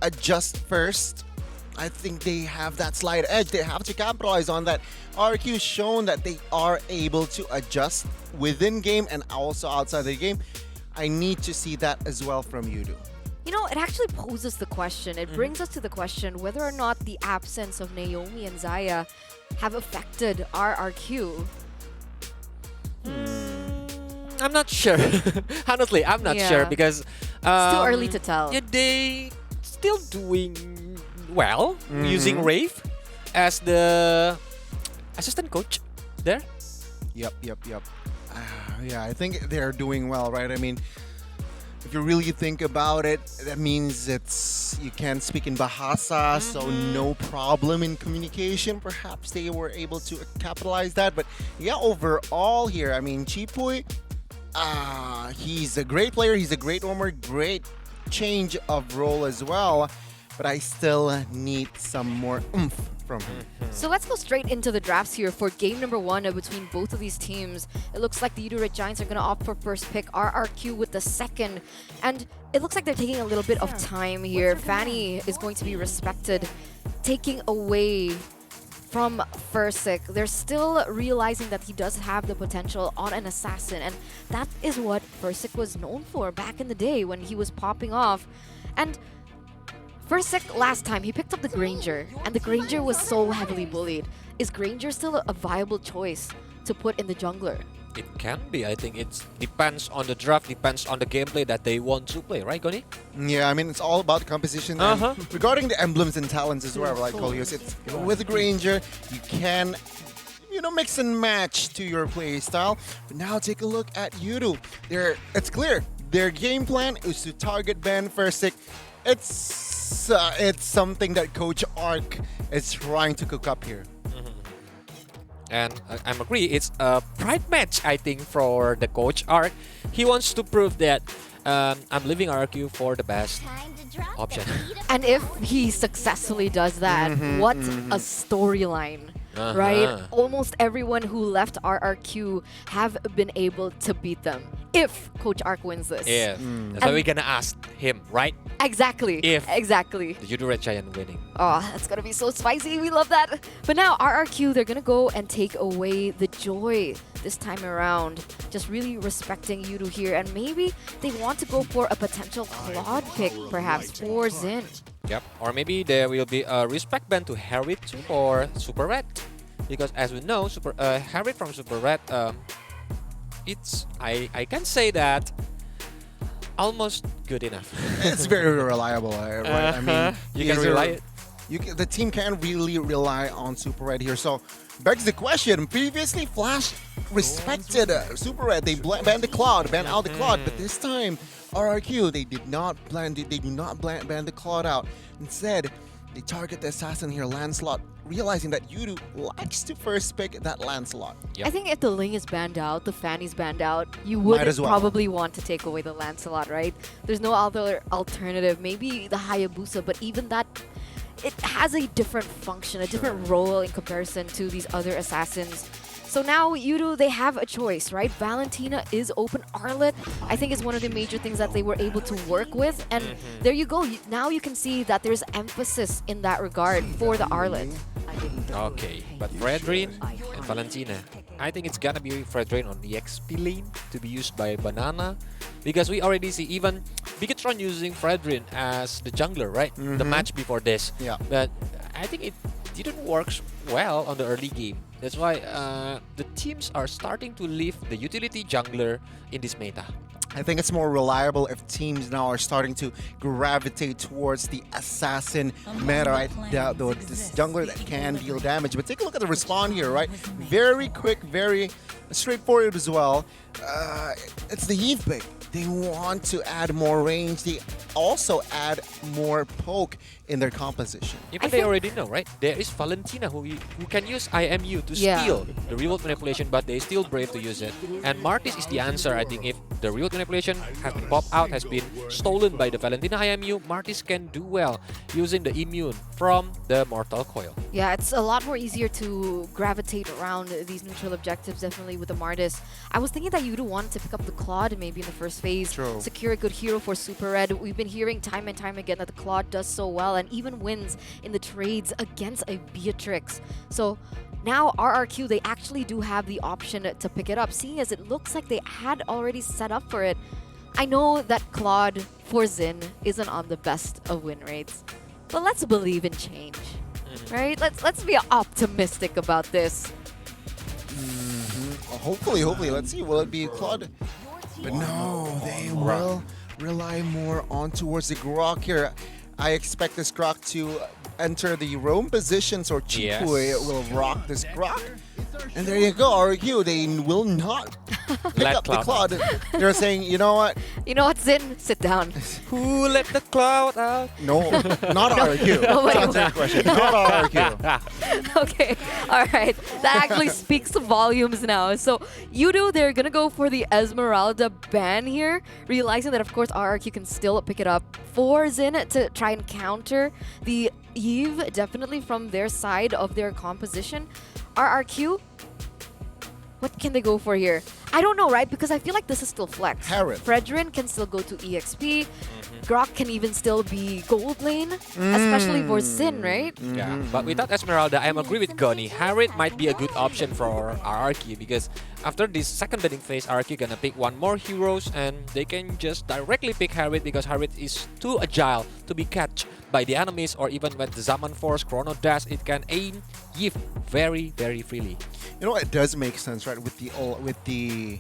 adjust first. I think they have that slight edge. They have to capitalize on that. RRQ shown that they are able to adjust within game and also outside the game. I need to see that as well from Yudu. You know, it actually poses the question. It brings us to the question whether or not the absence of Naomi and Zaya have affected RRQ. I'm not sure. Honestly, I'm not sure because It's too early to tell. Yeah, they still doing well using Rave as the assistant coach there. Yep. Yeah, I think they're doing well, right? I mean, if you really think about it, that means you can't speak in Bahasa, so no problem in communication. Perhaps they were able to capitalize that. But yeah, overall here, I mean, Chipuy, he's a great player. He's a great roamer, great change of role as well. But I still need some more oomph from him. So let's go straight into the drafts here for game number 1 between both of these teams. It looks like the Yudu Red Giants are going to opt for first pick, RRQ with the second. And it looks like they're taking a little bit of time here. Fanny is going to be respected, taking away from Fursic. They're still realizing that he does have the potential on an assassin. And that is what Fursic was known for back in the day when he was popping off. And Fursic, last time, he picked up the Granger, and the Granger was so heavily bullied. Is Granger still a viable choice to put in the jungler? It can be. I think it depends on the draft, depends on the gameplay that they want to play, right, Goni? Yeah, I mean, it's all about the composition. And regarding the emblems and talents as well, like Colios, it's with Granger, you can, mix and match to your play style. But now take a look at Yudu. It's clear. Their game plan is to target ban Fursic. It's something that Coach Ark is trying to cook up here. And I'm agree, it's a pride match, I think, for the Coach Ark. He wants to prove that I'm leaving RRQ for the best option. And if he successfully does that, what a storyline. Right? Almost everyone who left RRQ have been able to beat them if Coach Ark wins this. Yeah, that's why we're gonna ask him, right? Exactly. The Yudu Red Giant winning. Oh, that's gonna be so spicy. We love that. But now RRQ, they're gonna go and take away the joy this time around. Just really respecting Yudu here, and maybe they want to go for a potential Claude pick, perhaps for Xin. Yep, or maybe there will be a respect ban to Harriet too for Super Red, because as we know, Harriet from Super Red, I can say that almost good enough. It's very reliable, right? I mean, you can rely it. The team can really rely on Super Red here. So begs the question. Previously, Flash respected Super Red. They banned the Cloud, banned out the Cloud, but this time RRQ they do not ban the Cloud out. Instead, they target the assassin here, Lancelot, realizing that Yudu likes to first pick that Lancelot. I think if the Ling is banned out, the Fanny's banned out, you would probably want to take away the Lancelot, right? There's no other alternative. Maybe the Hayabusa, but even that, it has a different function, a different role in comparison to these other assassins. So now Yudu, they have a choice, right? Valentina is open. Arlet, I think, is one of the major things that they were able to work with. And there you go. Now you can see that there's emphasis in that regard for the Arlet. Okay, but Fredrin and Valentina, I think it's gonna be Fredrin on the XP lane to be used by Banana, because we already see even Bigatron using Fredrin as the jungler, right? The match before this. Yeah. But I think it didn't work well on the early game. That's why the teams are starting to leave the utility jungler in this meta. I think it's more reliable if teams now are starting to gravitate towards the assassin meta, right? This jungler that can deal damage. But take a look at the respawn here, right? Very quick, very straightforward as well. It's the Heave pick. They want to add more range. They also add more poke in their composition. Even they already know, right? There is Valentina who can use IMU to steal the remote manipulation, but they still brave to use it. And Martis is the answer, I think. If the remote manipulation has been popped out, has been stolen by the Valentina IMU, Martis can do well using the immune from the Mortal Coil. Yeah, it's a lot more easier to gravitate around these neutral objectives, definitely with the Martis. I was thinking that Yudu wanted to pick up the Claude maybe in the first phase, True. secure a good hero for Super Red. We've been hearing time and time again that the Claude does so well and even wins in the trades against a Beatrix. So now RRQ, they actually do have the option to pick it up, seeing as it looks like they had already set up for it. I know that Claude for Xin isn't on the best of win rates, but let's believe in change, right? Let's be optimistic about this. Hopefully, let's see. Will it be Claude? But no, they will rely more on towards the Grok here. I expect this Grok to enter the roam positions, or Chikui will rock this Grok. And there you go, RRQ. They will not pick up the Cloud. They're saying, you know what? You know what, Xin? Sit down. Who let the cloud out? No, not RRQ. Nobody To answer your question, not RRQ. Okay, all right. That actually speaks volumes now. So Yudo, they're gonna go for the Esmeralda ban here, realizing that of course RRQ can still pick it up for Xin to try and counter the Eve, definitely from their side of their composition. RRQ, what can they go for here? I don't know, right? Because I feel like this is still flex. Harith. Fredrin can still go to EXP. Grok can even still be gold lane, especially for Xin, right? Yeah, but without Esmeralda, I am agree with Goni. Harith might be a good option for RRQ because after this second bidding phase, RRQ gonna pick one more heroes and they can just directly pick Harith because Harith is too agile to be catched by the enemies, or even with the Zaman Force, Chrono Dash, it can aim Yif very, very freely. You know, it does make sense, right? With the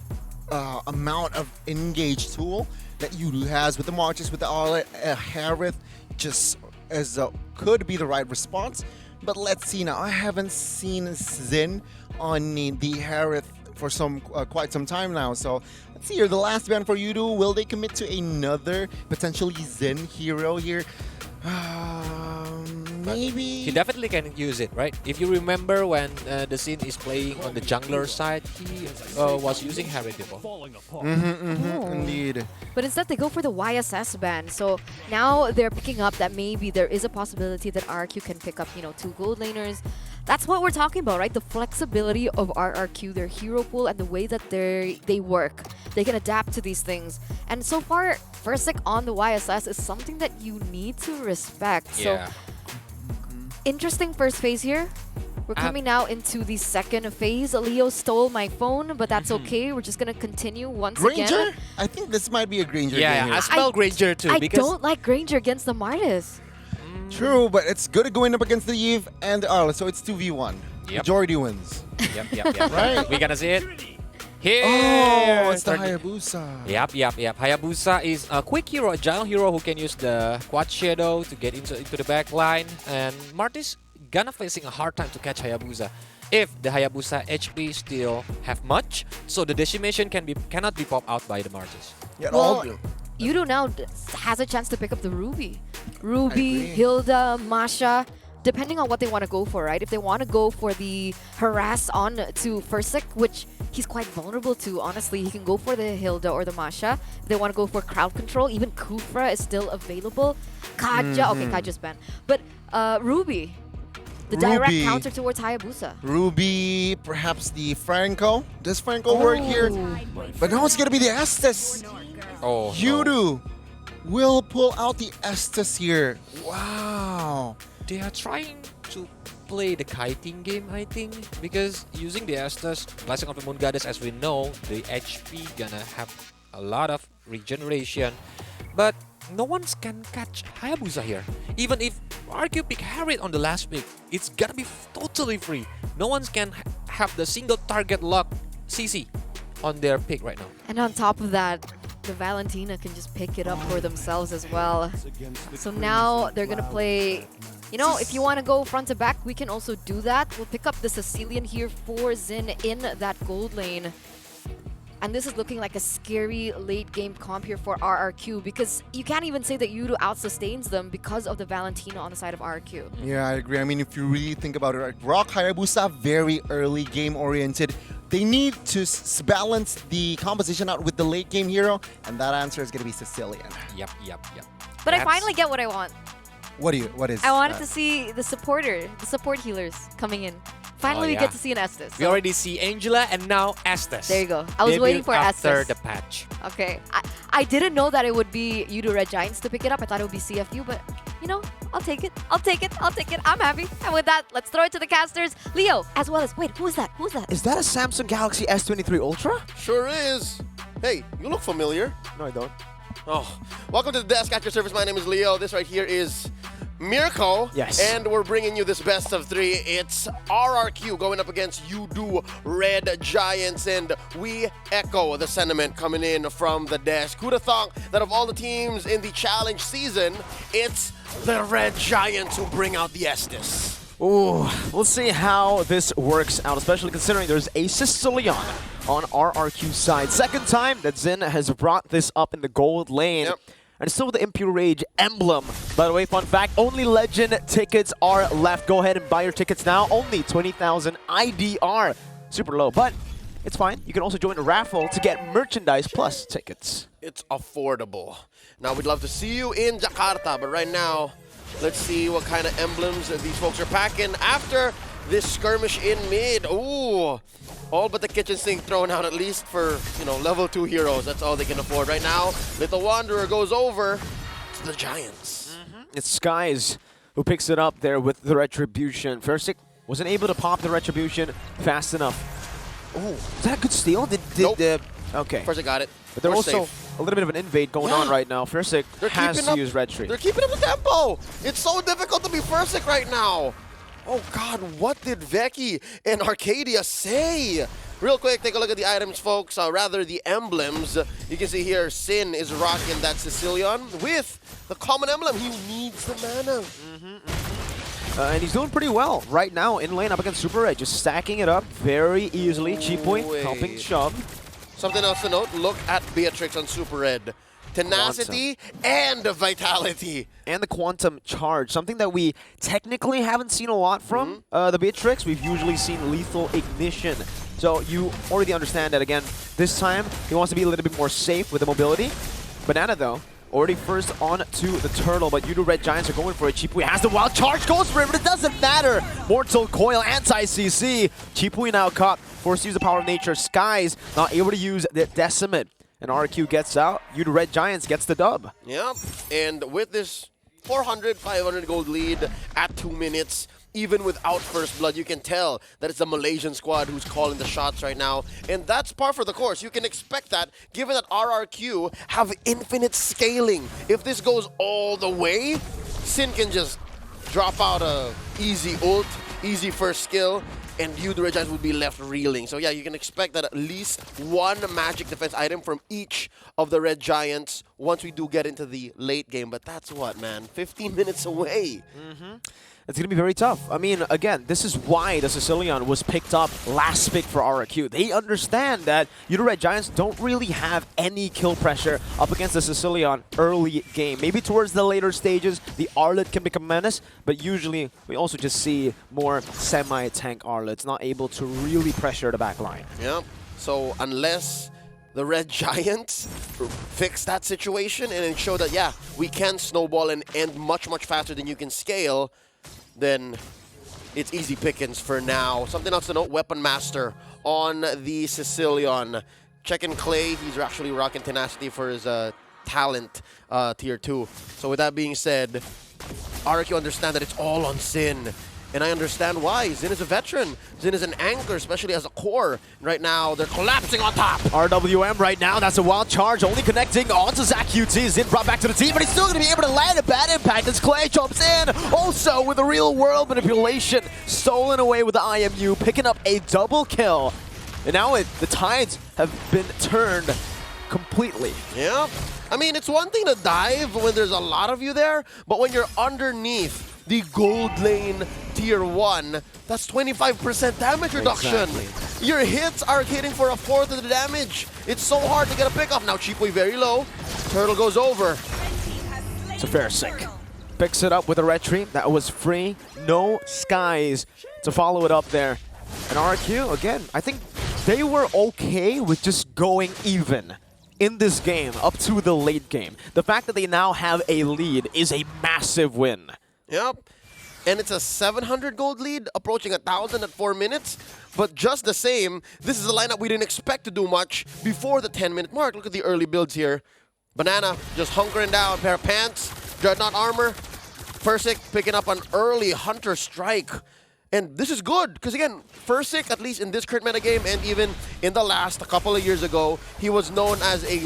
amount of engage tool that Yudu has with the Marches, with the Harith, just as could be the right response. But let's see now. I haven't seen Xin on the Harith for quite some time now. So let's see here. The last ban for Yudu. Will they commit to another potentially Xin hero here? Maybe. He definitely can use it, right? If you remember when the scene is playing on the jungler side, he was using Harith before. Indeed. But instead, they go for the YSS ban. So now they're picking up that maybe there is a possibility that RRQ can pick up, 2 gold laners. That's what we're talking about, right? The flexibility of RRQ, their hero pool, and the way that they work. They can adapt to these things. And so far, Versik on the YSS is something that you need to respect. Yeah. So, interesting first phase here. We're coming now into the second phase. Leo stole my phone, but that's okay. We're just going to continue once Granger? again. I think this might be a Granger game Yeah, here. I smell Granger too. I because don't like Granger against the Martis. True, but it's good going up against the Eve and the Arla, so it's 2v1. Yep. Majority wins. Yep. Right? We gonna see it. Here! Oh, it's the 30. Hayabusa. Yep. Hayabusa is a quick hero, a giant hero who can use the Quad Shadow to get into the back line. And Martis gonna facing a hard time to catch Hayabusa if the Hayabusa HP still have much, so the decimation cannot be popped out by the Martis. Yeah, Well, Yudo now has a chance to pick up the Ruby. Ruby, agree. Hilda, Masha, depending on what they want to go for, right? If they want to go for the harass on to Versik, which he's quite vulnerable to, honestly, he can go for the Hilda or the Masha. If they want to go for crowd control, even Kufra is still available. Kaja, okay, Kaja's banned. But Ruby, the direct Ruby. counter towards Hayabusa. Ruby, perhaps the Franco. Does Franco work here? But now it's going to be the Estes. Oh, Yudu will pull out the Estes here. Wow. They are trying to play the kiting game, I think, because using the Estus, Blessing of the Moon Goddess, as we know, the HP gonna have a lot of regeneration, but no one can catch Hayabusa here. Even if RQ pick Harith on the last pick, it's gonna be totally free. No one can have the single target lock CC on their pick right now. And on top of that, the Valentina can just pick it up for themselves as well. So now they're gonna play, if you want to go front to back, we can also do that. We'll pick up the Sicilian here for Xin in that gold lane. And this is looking like a scary late game comp here for RRQ, because you can't even say that Yudo outsustains them because of the Valentina on the side of RRQ. Yeah, I agree. I mean, if you really think about it, right? Rock Hayabusa, very early game oriented. They need to balance the composition out with the late game hero, and that answer is going to be Sicilian. Yep. But I finally get what I want. What is I wanted that? to see the support healers coming in Finally, we yeah. get to see an Estes. We already see Angela and now Estes. There you go. I was Debuted waiting for after Estes. the patch. Okay. I didn't know that it would be you, the Red Giants, to pick it up. I thought it would be CFU, but you know, I'll take it. I'll take it. I'll take it. I'm happy. And with that, let's throw it to the casters. Leo, as well as, wait, who is that? Who is that? Is that a Samsung Galaxy S23 Ultra? Sure is. Hey, you look familiar. No, I don't. Oh, welcome to the desk at your service. My name is Leo. This right here is Mirko. Yes. And we're bringing you this best of 3. It's RRQ going up against Udo Red Giants, and we echo the sentiment coming in from the desk. Who'd have thought that of all the teams in the challenge season, it's the Red Giants who bring out the Estes. Ooh, we'll see how this works out, especially considering there's a Sicilian on RRQ's side. Second time that Zin has brought this up in the gold lane. Yep. And still with the Impure Rage emblem. By the way, fun fact, only Legend tickets are left. Go ahead and buy your tickets now. Only 20,000 IDR. Super low, but it's fine. You can also join the raffle to get merchandise plus tickets. It's affordable. Now, we'd love to see you in Jakarta, but right now, let's see what kind of emblems these folks are packing after this skirmish in mid. Ooh, all but the kitchen sink thrown out, at least for, you know, level 2 heroes. That's all they can afford right now. Little Wanderer goes over to the Giants. It's Skies who picks it up there with the Retribution. Firstick wasn't able to pop the Retribution fast enough. Oh, is that a good steal? Nope. Okay. First, I got it. But there's We're also safe. a little bit of an invade going on right now. Firstick has keeping to up- use Retri. They're keeping up the tempo. It's so difficult to be Fursic right now. Oh God, what did Veki and Arcadia say? Real quick, take a look at the items, folks. Rather, the emblems. You can see here, Sin is rocking that Sicilian with the common emblem. He needs the mana. And he's doing pretty well right now in lane up against Super Red. Just stacking it up very easily. Cheapway Wait. helping shove. Something else to note, look at Beatrix on Super Red. Tenacity and Vitality. And the Quantum Charge, something that we technically haven't seen a lot from the Beatrix. We've usually seen Lethal Ignition. So you already understand that, again, this time he wants to be a little bit more safe with the mobility. Banana, though, already first on to the Turtle, but Udo Red Giants are going for it. Cheapway has the wild charge, goes for it, but it doesn't matter. Mortal Coil, anti-CC. Cheapway now caught, forced to use the power of nature. Skies not able to use the Decimate. And RRQ gets out. Udo Red Giants gets the dub. Yep, and with this 400, 500 gold lead at 2 minutes, even without First Blood, you can tell that it's the Malaysian squad who's calling the shots right now. And that's par for the course. You can expect that, given that RRQ have infinite scaling. If this goes all the way, Sin can just drop out a easy ult, easy first skill, and you, the Red Giants, would be left reeling. So yeah, you can expect that at least one magic defense item from each of the Red Giants once we do get into the late game. But that's what, man, 15 minutes away. It's going to be very tough. I mean, again, this is why the Sicilian was picked up last pick for RRQ. They understand that Udo Red Giants don't really have any kill pressure up against the Sicilian early game. Maybe towards the later stages, the Arlet can become a menace, but usually we also just see more semi-tank Arlets, not able to really pressure the back line. Yeah, so unless the Red Giants fix that situation and then show that, yeah, we can snowball and end much, much faster than you can scale, then it's easy pickings for now. Something else to note, Weapon Master on the Sicilian. Checking Clay, he's actually rocking Tenacity for his talent tier 2. So with that being said, RRQ understand that it's all on Sin. And I understand why. Zin is a veteran. Zin is an anchor, especially as a core. Right now, they're collapsing on top. RWM right now, that's a wild charge, only connecting onto Zach QT. Zin brought back to the team, but he's still going to be able to land a bad impact as Clay jumps in. Also, with the real world manipulation, stolen away with the IMU, picking up a double kill. And now the tides have been turned completely. Yeah. I mean, it's one thing to dive when there's a lot of you there, but when you're underneath the gold lane tier 1, that's 25% damage reduction. Exactly. Your hits are hitting for a fourth of the damage. It's so hard to get a pick off. Now Cheapway very low. Turtle goes over. It's a fair sick. Picks it up with a retreat. That was free. No Skies to follow it up there. And RRQ, again, I think they were okay with just going even in this game up to the late game. The fact that they now have a lead is a massive win. Yep. and it's a 700 gold lead, approaching 1,000 at 4 minutes. But just the same, this is a lineup we didn't expect to do much before the 10-minute mark. Look at the early builds here. Banana just hunkering down, pair of pants, Dreadnought armor. Fursic picking up an early Hunter strike. And this is good, because again, Fursic, at least in this current metagame and even in the last a couple of years ago, he was known as a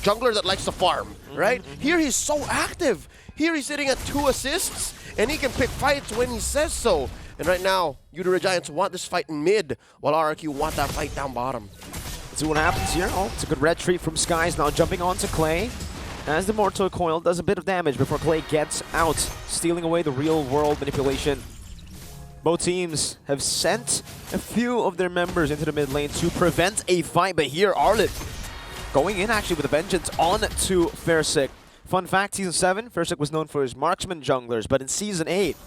jungler that likes to farm, right? Here he's so active. Here he's sitting at 2 assists, and he can pick fights when he says so. And right now, Udora Giants want this fight in mid, while RRQ want that fight down bottom. Let's see what happens here. Oh, it's a good red treat from Skies, now jumping onto Clay. As the Mortal Coil does a bit of damage before Clay gets out, stealing away the real-world manipulation. Both teams have sent a few of their members into the mid lane to prevent a fight, but here Arlit going in actually with a vengeance on to Fursic. Fun fact, Season 7, Fursic was known for his marksman junglers, but in Season 8,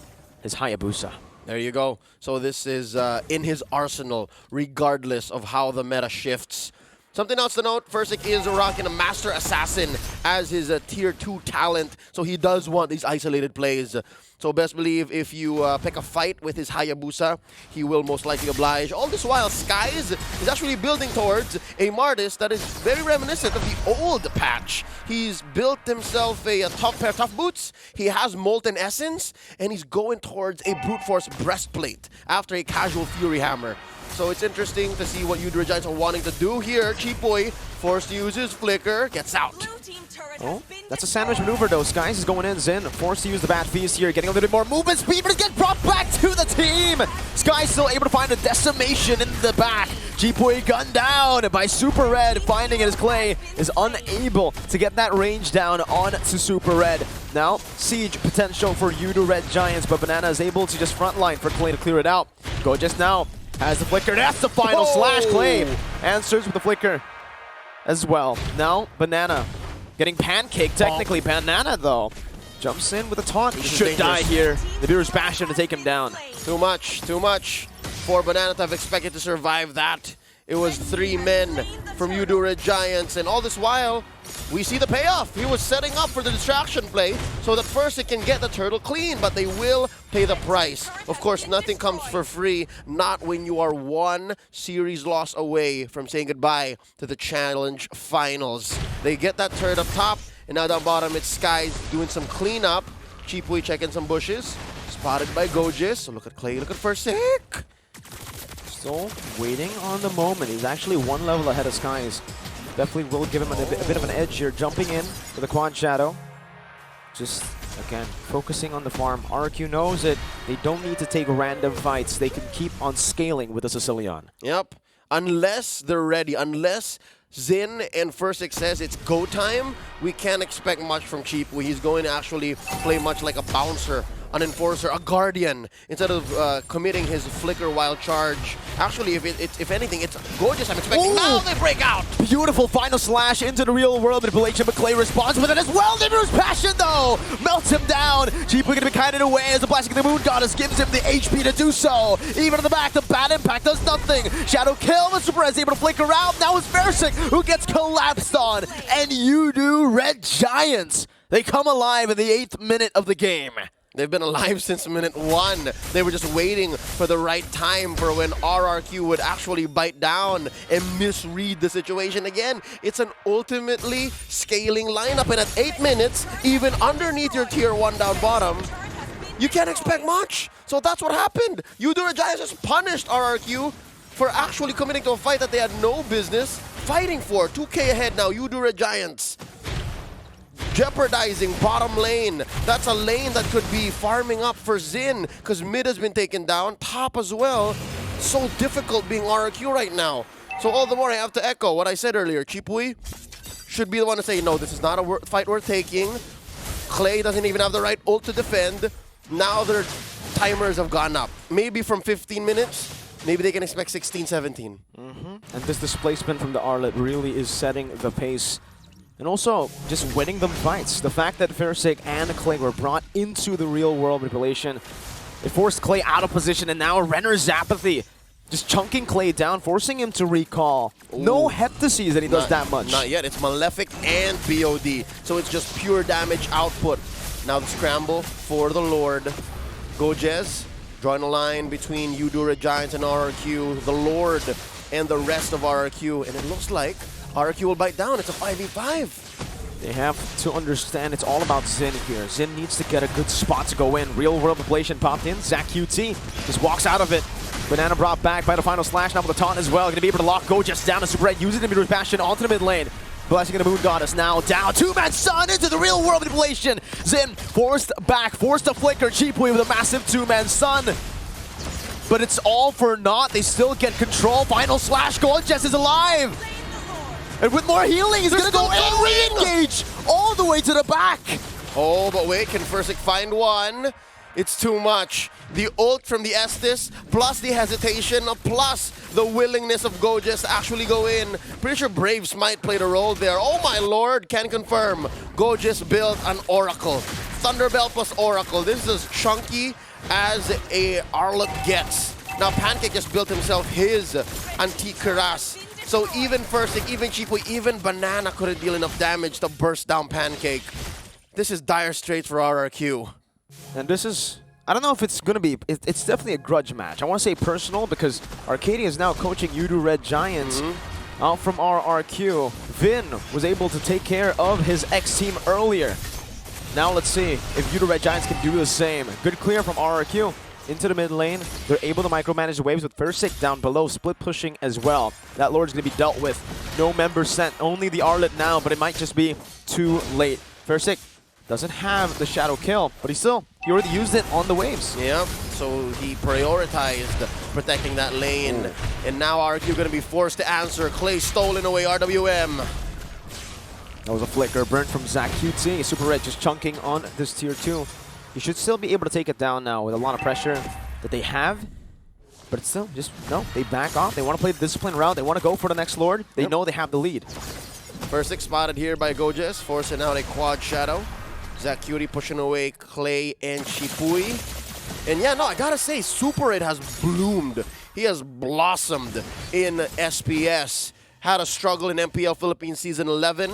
his Hayabusa. There you go. So this is in his arsenal, regardless of how the meta shifts. Something else to note, Fursic is rocking a Master Assassin as his Tier 2 talent, so he does want these isolated plays. So best believe if you pick a fight with his Hayabusa, he will most likely oblige. All this while, Skies is actually building towards a Martis that is very reminiscent of the old patch. He's built himself a pair of tough boots, he has Molten Essence, and he's going towards a Brute Force breastplate after a casual Fury Hammer. So it's interesting to see what Udora Giants are wanting to do here. Cheapoy, forced to use his flicker, gets out. Oh, that's a sandwich maneuver though. Skies is going in. Zen forced to use the Bat Feast here, getting a little bit more movement speed, but it gets brought back to the team. Skies still able to find a decimation in the back. Cheapoy gunned down by Super Red, finding it as Clay is unable to get that range down on to Super Red. Now, siege potential for Udora Giants, but Banana is able to just frontline for Clay to clear it out. Go just now. Has the flicker, that's the final slash. Clay answers with the flicker as well. Now, Banana getting pancaked, technically. Banana, though, jumps in with a taunt. He should die here. The Beer's Passion to take him down. Too much for Banana to have expected to survive that. It was 3 men from Udora Giants, and all this while, we see the payoff. He was setting up for the distraction play so that first it can get the turtle clean, but they will pay the price. Of course, nothing comes for free, not when you are 1 series loss away from saying goodbye to the Challenge Finals. They get that turret up top, and now down bottom, it's Skies doing some cleanup. Cheapoy checking some bushes, spotted by Gojis. So look at Clay, look at Fursic. Still waiting on the moment. He's actually 1 level ahead of Skies. Definitely will give him a bit of an edge here. Jumping in for the Quad Shadow. Just, again, focusing on the farm. RRQ knows that they don't need to take random fights. They can keep on scaling with the Sicilian. Yep. Unless they're ready, unless Zin and Fursic says it's go time, we can't expect much from Cheapoy. He's going to actually play much like a bouncer, an enforcer, a guardian, instead of committing his flicker while charge. Actually, if anything, it's gorgeous. I'm expecting. Now they break out. Beautiful final slash into the real world manipulation, but Clay responds with it as well. Nibiru's Passion, though, melts him down. Cheapoy gonna be kited away as the Blasting of the Moon Goddess gives him the HP to do so. Even in the back, the bad impact does nothing. Shadow kill, but Super is able to flicker out. Now it's Fursic who gets collapsed on, and Udora Giants, they come alive in the 8th minute of the game. They've been alive since minute 1. They were just waiting for the right time for when RRQ would actually bite down and misread the situation again. It's an ultimately scaling lineup, and at 8 minutes, even underneath your tier 1 down bottom, you can't expect much. So that's what happened. Udora Giants just punished RRQ for actually committing to a fight that they had no business fighting for. 2K ahead now, Udora Giants. Jeopardizing bottom lane. That's a lane that could be farming up for Zin, because mid has been taken down, top as well. So difficult being RRQ right now. So all the more I have to echo what I said earlier. Cheapoy should be the one to say, no, this is not a fight worth taking. Clay doesn't even have the right ult to defend. Now their timers have gone up. Maybe from 15 minutes, maybe they can expect 16, 17. And this displacement from the Arlet really is setting the pace. And also, just winning them fights. The fact that Fursic and Clay were brought into the real-world manipulation, it forced Clay out of position, and now Renner's apathy. Just chunking Clay down, forcing him to recall. Ooh. No heptacies that he does that much. Not yet. It's Malefic and BOD. So it's just pure damage output. Now the scramble for the Lord. Gojez drawing a line between Udura Giants and RRQ, the Lord and the rest of RRQ, and it looks like RRQ will bite down. It's a 5v5. They have to understand it's all about Xin here. Xin needs to get a good spot to go in. Real world manipulation popped in. Zach QT just walks out of it. Banana brought back by the final slash, now with the taunt as well. Gonna be able to lock Gojez down. And Super Red using the mid passion onto the mid lane. Blessing of the Moon Goddess now down. Two-man Sun into the real world manipulation. Xin forced back, forced to flicker. Cheaply with a massive two-man Sun. But it's all for naught. They still get control. Final slash. Gojez is alive. And with more healing, he's gonna go and re-engage all the way to the back. Oh, but wait, can Fursic find one? It's too much. The ult from the Estes, plus the hesitation, plus the willingness of Gojez to actually go in. Pretty sure Braves might play the role there. Oh my lord, can confirm. Gojez built an Oracle. Thunderbell plus Oracle. This is as chunky as a Arlet gets. Now Pancake just built himself his Antique Cuirass. So even Fursic, even Chipoy, even Banana couldn't deal enough damage to burst down Pancake. This is dire straits for RRQ. And this is, I don't know if it's going to be, it's definitely a grudge match. I want to say personal because Arcadia is now coaching Udu Red Giants out from RRQ. Vin was able to take care of his ex-team earlier. Now let's see if Udu Red Giants can do the same. Good clear from RRQ into the mid lane. They're able to micromanage the waves with Fursic down below, split pushing as well. That Lord's going to be dealt with. No member sent, only the Arlet now, but it might just be too late. Fursic doesn't have the shadow kill, but he already used it on the waves. Yeah, so he prioritized protecting that lane. And now RRQ going to be forced to answer. Clay stolen away RWM. That was a flicker burnt from Zach QT. Super Red just chunking on this tier 2. He should still be able to take it down now with a lot of pressure that they have. But it's still just, no, they back off. They want to play the discipline route. They want to go for the next Lord. They know they have the lead. Fursic spotted here by Gojez, forcing out a quad shadow. Zach Cutie pushing away Clay and Chipui. And yeah, no, I gotta say, Super Red has bloomed. He has blossomed in SPS. Had a struggle in MPL Philippines Season 11.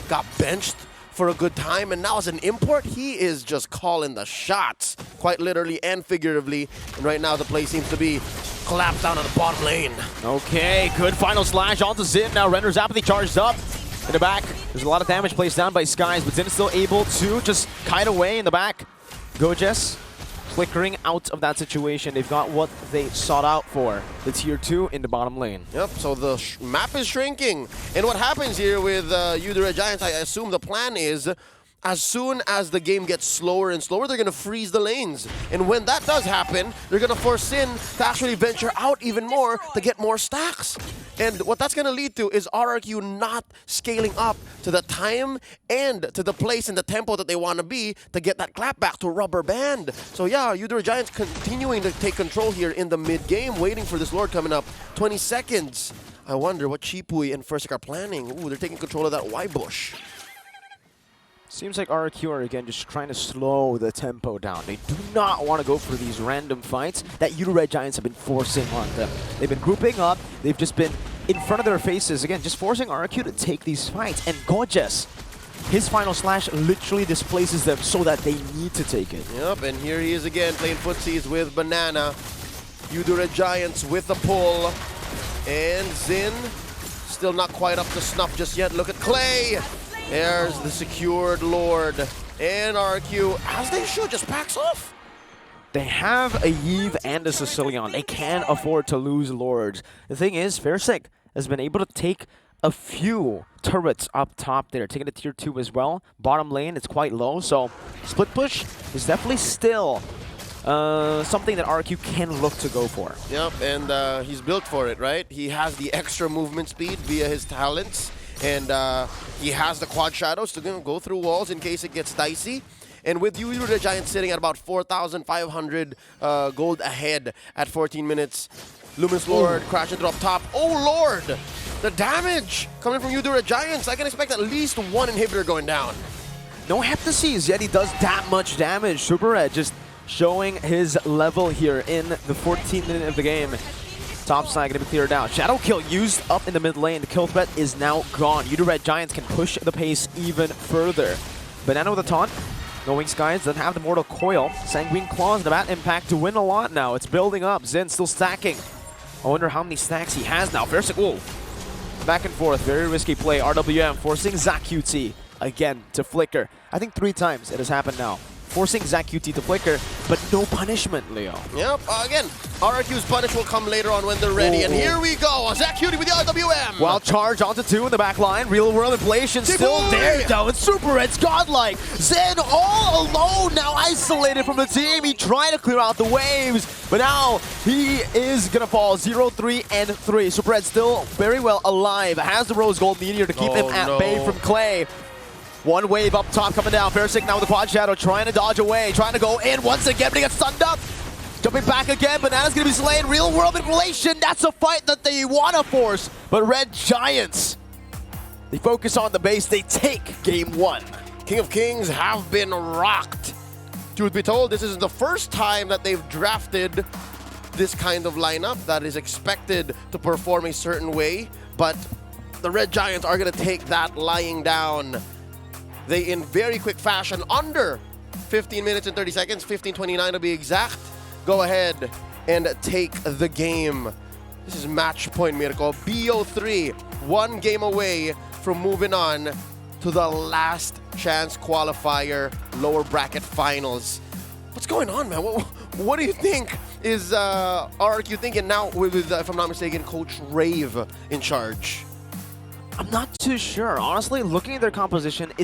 Got benched for a good time, and now as an import, he is just calling the shots, quite literally and figuratively. And right now, the play seems to be collapsed down on the bottom lane. Okay, good final slash onto Zin. Now Render's apathy charged up. In the back, there's a lot of damage placed down by Skies, but Zin is still able to just kite away in the back. Gojez flickering out of that situation. They've got what they sought out for, the tier 2 in the bottom lane. Yep, so the map is shrinking. And what happens here with Udara Giants, I assume the plan is, as soon as the game gets slower and slower, they're going to freeze the lanes. And when that does happen, they're going to force Sin to actually venture out even more to get more stacks. And what that's going to lead to is RRQ not scaling up to the time and to the place and the tempo that they want to be to get that clap back to rubber band. So yeah, Udara Giants continuing to take control here in the mid-game, waiting for this Lord coming up. 20 seconds. I wonder what Chipui and Fursic are planning. Ooh, they're taking control of that Y-bush. Seems like RRQ are again just trying to slow the tempo down. They do not want to go for these random fights that Udu Red Giants have been forcing on them. They've been grouping up. They've just been in front of their faces. Again, just forcing RRQ to take these fights. And Gojez, his final slash literally displaces them so that they need to take it. Yep, and here he is again playing footsies with Banana. Udu Red Giants with the pull. And Zin still not quite up to snuff just yet. Look at Clay. There's the secured Lord. And RRQ, as they should, just backs off. They have a Yve and a Sicilian. They can't afford to lose Lords. The thing is, Fursic has been able to take a few turrets up top there, taking a tier 2 as well. Bottom lane, it's quite low, so split push is definitely still something that RRQ can look to go for. Yep, and he's built for it, right? He has the extra movement speed via his talents. And he has the quad shadows to go through walls in case it gets dicey. And with Udu the Giant sitting at about 4,500 gold ahead at 14 minutes. Luminous Lord crashing through up top. Oh Lord! The damage coming from Udu the Giants. I can expect at least one inhibitor going down. No heptacies, yet he does that much damage. Super Red just showing his level here in the 14th minute of the game. Top side going to be cleared out. Shadow kill used up in the mid lane. The kill threat is now gone. Udu Red Giants can push the pace even further. Banana with a taunt. Knowing Skies doesn't have the Mortal Coil. Sanguine Claws, the Bat Impact to win a lot now. It's building up. Zen still stacking. I wonder how many stacks he has now. Versik, whoa. Back and forth, very risky play. RWM forcing ZaQT again to flicker. I think 3 times it has happened now. Forcing ZaQT to flicker, but no punishment, Leo. Yep, again, RRQ's punish will come later on when they're ready. And here we go, ZaQT with the RWM. Wild charge onto 2 in the back line. Real world inflation still there though. It's Super Red's godlike. Zen all alone now, isolated from the team. He tried to clear out the waves, but now he is gonna fall 0-3 and 3. Super Red still very well alive. Has the Rose Gold Meteor to keep him at bay from Clay. One wave up top coming down. Versik now with the Quad Shadow trying to dodge away, trying to go in once again, but he gets stunned up. Jumping back again, Banana's gonna be slain. Real world inflation, that's a fight that they wanna force. But Red Giants, they focus on the base, they take game 1. King of Kings have been rocked. Truth be told, this is the first time that they've drafted this kind of lineup that is expected to perform a certain way, but the Red Giants are gonna take that lying down. They, in very quick fashion, under 15 minutes and 30 seconds, 15:29 to be exact, go ahead and take the game. This is match point miracle. BO3, 1 game away from moving on to the last chance qualifier lower bracket finals. What's going on, man? What do you think is RRQ thinking now with, if I'm not mistaken, Coach Rave in charge? I'm not too sure. Honestly, looking at their composition, it